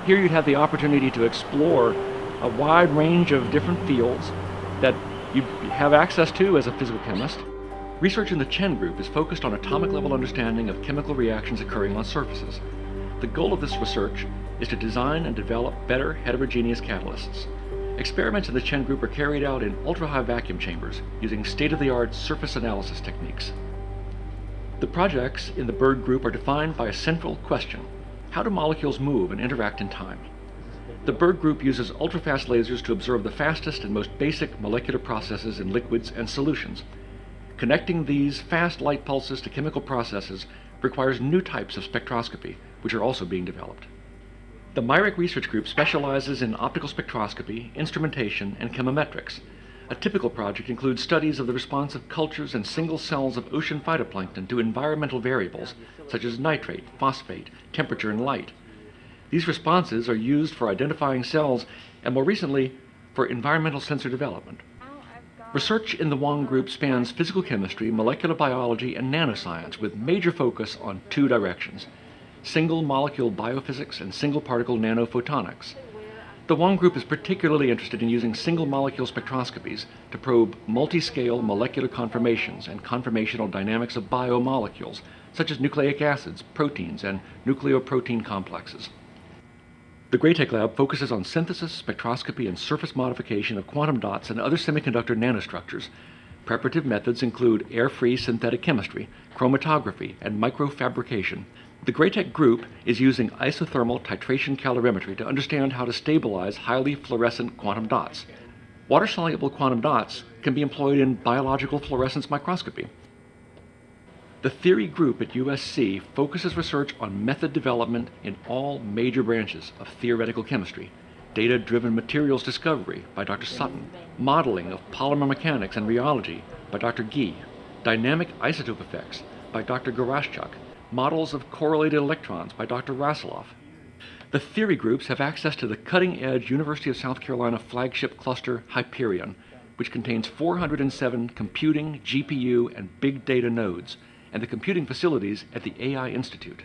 Here you'd have the opportunity to explore a wide range of different fields that you have access to as a physical chemist. Research in the Chen Group is focused on atomic level understanding of chemical reactions occurring on surfaces. The goal of this research is to design and develop better heterogeneous catalysts. Experiments in the Chen Group are carried out in ultra-high vacuum chambers using state-of-the-art surface analysis techniques. The projects in the Bird Group are defined by a central question: how do molecules move and interact in time? The Bird Group uses ultrafast lasers to observe the fastest and most basic molecular processes in liquids and solutions. Connecting these fast light pulses to chemical processes requires new types of spectroscopy, which are also being developed. The MIREC Research Group specializes in optical spectroscopy, instrumentation, and chemometrics. A typical project includes studies of the response of cultures and single cells of ocean phytoplankton to environmental variables such as nitrate, phosphate, temperature, and light. These responses are used for identifying cells and, more recently, for environmental sensor development. Research in the Wong Group spans physical chemistry, molecular biology, and nanoscience with major focus on two directions: single molecule biophysics and single particle nanophotonics. The Wong Group is particularly interested in using single molecule spectroscopies to probe multi-scale molecular conformations and conformational dynamics of biomolecules, such as nucleic acids, proteins, and nucleoprotein complexes. The GrayTech Lab focuses on synthesis, spectroscopy, and surface modification of quantum dots and other semiconductor nanostructures. Preparative methods include air-free synthetic chemistry, chromatography, and microfabrication. The GrayTech Group is using isothermal titration calorimetry to understand how to stabilize highly fluorescent quantum dots. Water-soluble quantum dots can be employed in biological fluorescence microscopy. The Theory Group at UofSC focuses research on method development in all major branches of theoretical chemistry: data-driven materials discovery by Dr. Sutton, modeling of polymer mechanics and rheology by Dr. Guy, dynamic isotope effects by Dr. Garaschuk, models of correlated electrons by Dr. Rasiloff. The theory groups have access to the cutting-edge University of South Carolina flagship cluster Hyperion, which contains 407 computing, GPU, and big data nodes, and the computing facilities at the AI Institute.